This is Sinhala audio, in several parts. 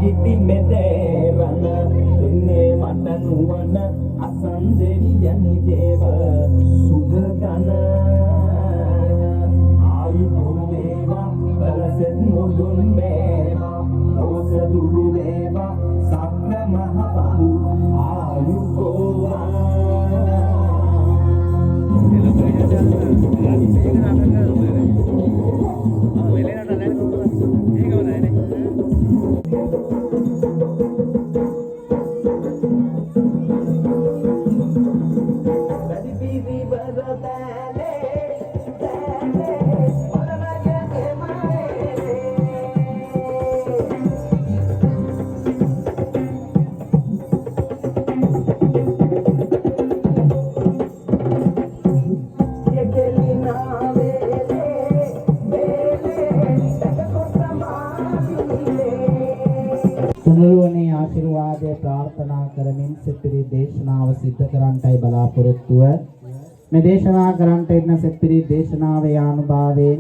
ඉති මෙදේරන දෙන්නේ මට නුවණ අසන්දෙරි යනි දේව සුදගන ආයු වේවා බලසෙත් මුදුන් වේවා රෝස දුරු වේවා සක්‍ර මහ බහු ආයු ගෝවා තුනුරුවනේ ආශිර්වාදය ප්‍රාර්ථනා කරමින් සෙත්පිරි දේශනාව සිද්ධ කරන්නටයි බලාපොරොත්තුව. මේ දේශනා කරන්නට ඉන්න සෙත්පිරි දේශනාවේ ආනුභාවයෙන්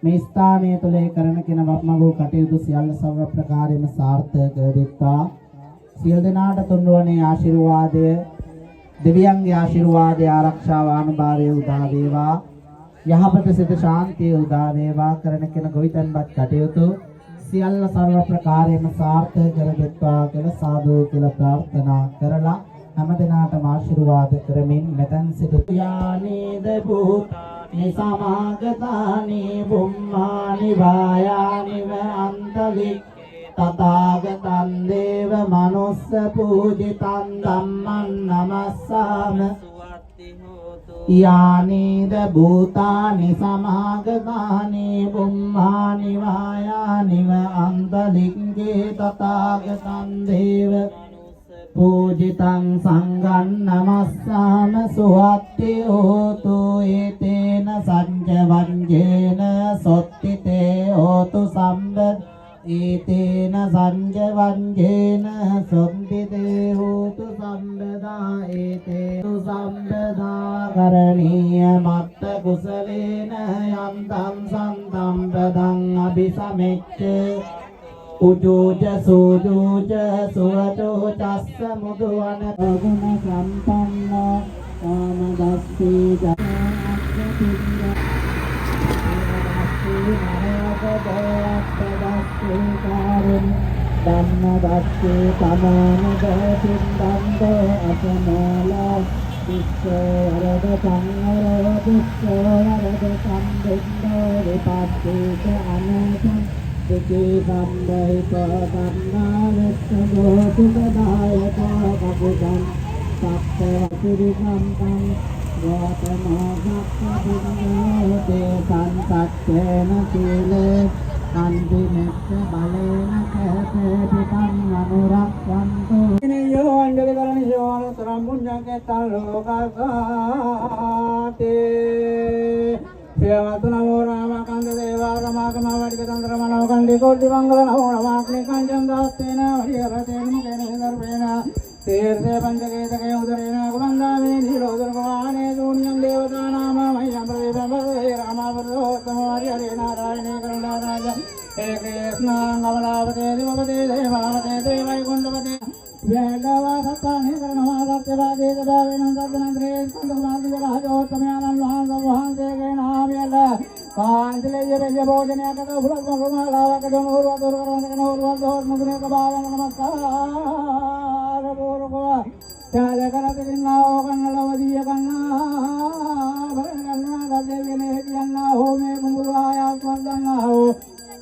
මේ ස්ථානයේ තුල කරන කෙන වප්මගෝ කටයුතු සියල්ල සර්ව ප්‍රකාරයෙන්ම සාර්ථක වෙත්වා. සියලු දෙනාට තුනුරුවනේ ආශිර්වාදය දෙවියන්ගේ ආශිර්වාදය ආරක්ෂාව ආනුභාවය උදා වේවා. යහපත සිත ශාන්තිය උදා වේවා. කරන කෙන ගොවිතැන්පත් කටයුතු සියල්ල සර්ව ප්‍රකාරයෙන්ම සාර්ථක කරගත්වා කියලා සාදු කියලා ප්‍රාර්ථනා කරලා හැම දිනාටම ආශිර්වාද කරමින් මෙතෙන් සිට යානේද භූතානි සමාගතානි බුම්මානි වායානි අන්තලික් තථාගතං දේව මනුස්ස පූජිතං ධම්මං නමස්සාම යානේද භූතානි සමාගතානි බුම්මානි වායානි අන්තලික්ඛේ තථාගතං දේව පූජිතං සංඝං නමස්සාම සුවත්ති හෝතු ඒතේන සංජ වංජේන සොත්තිතේ හෝතු සම්බද් ඒතේන සංජ වංජේන සොත්තිතේ හෝතු සම්බදා ඒතේතු සම්බදා කරණීය මත්ත කුසලේන යන්තං සන්තං පදං අபிසමෙච්ච උජෝජ සෝජෝජ සුවචෝ චස්ස මුදුවන ගුණ සම්පන්න කාමදස්සී ජාතින්ද ධම්මදස්සී තමානගතින් දන්දෝ අසමෝලා විස්සවරද සංවරව විස්සවරද සම්බුද්ධෝ විපස්සීක අනුසං සුඛී සම්බහිතෝ ධම්මාවෙස්සෝ සුඛදායකෝ කපුතං සප්පවතුරි සම්පං ගෝතමෝ සප්පබුද්ධෝ තේ සංසක්ඛේන සීලේ අන්තිමෙච්ච බලේන කේතේ පිටං අනුරක්ඛන්තු නියෝ අංගල කරණි යෝන තරම් පුඤ්ඤංකේ තල්ලෝකසාතේ සියවතු නමෝ රාමකන්ද දේවා රමාගම වඩික තන්ත්‍ර මනෝ කණ්ඩි කෝටි මංගල නමෝ නමාක්ලි කංචන් දාස්තේන වරියරතේන මුකේන දර්පේන තීර්ථේ පංචකේතකේ උදරේන කුලන්දාවේ නිරෝධන භවානේ ශූන්‍යං දේවතා නාම මහියම් ප්‍රවේපමේ රාමවරෝ තමෝරි හරේ නාරායණේ කරුණා රාජ ඒකේස්නාං අවලාවතේ දිවපතේ දේවාවතේ දේවයිකුණ්ඩපතේ වේදවා සත්තානේ කරනවා සත්‍යවාදී දබාවෙන සද්දනන්දරේ සම්බුද්ධ රාජෝත්තමයන්න් වහන්සේගේ නාමයල කාන්දලේ වෙය භෝජනයකට උලක් ප්‍රමාලාවක දොනෝර වතෝර කරන නෝර වතෝර මුදුනේ කබාලන නමස්කාර බෝරකෝ ඡාල කරදිනා ඕකන්නලවදී කන්නා බරණන්නා දදෙවිනේ කියන්නා හෝමේ කුඹුරු ආයක් වන්දන්නා හෝ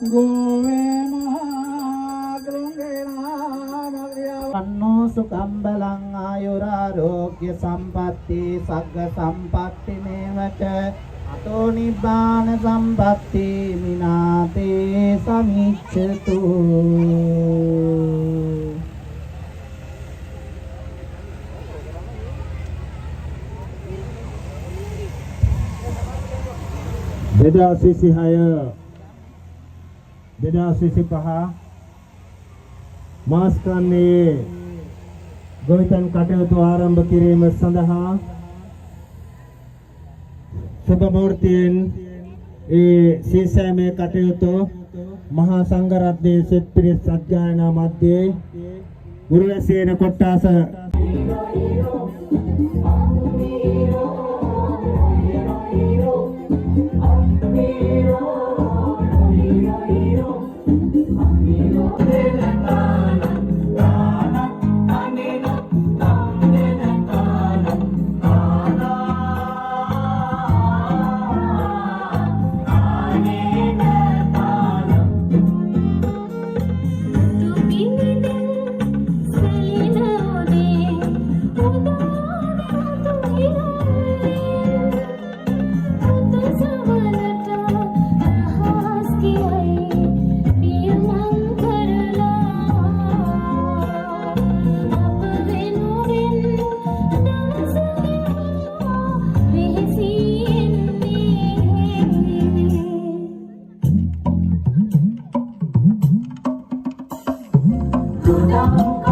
ගෝවේ මහා ගෘංගේනා අන්නෝ සුඛම් බලං ආයුරාෝග්‍ය සම්පatti සග්ග සම්පatti මේවච අතෝ නිබ්බාන සම්පatti මිනාතේ සමිච්ඡතු 2026 2025 මාස කන්නේ ගොවිතැන් කටයුතු ආරම්භ කිරීම සඳහා සුබ මුහූර්තයෙන් ඒ සීසෑමේ කටයුතු මහා සංඝරත්නයේ සෙත් පිරිස් සත්‍යයනා මැදේ ගුරුවැසියන කොට්ටාස Good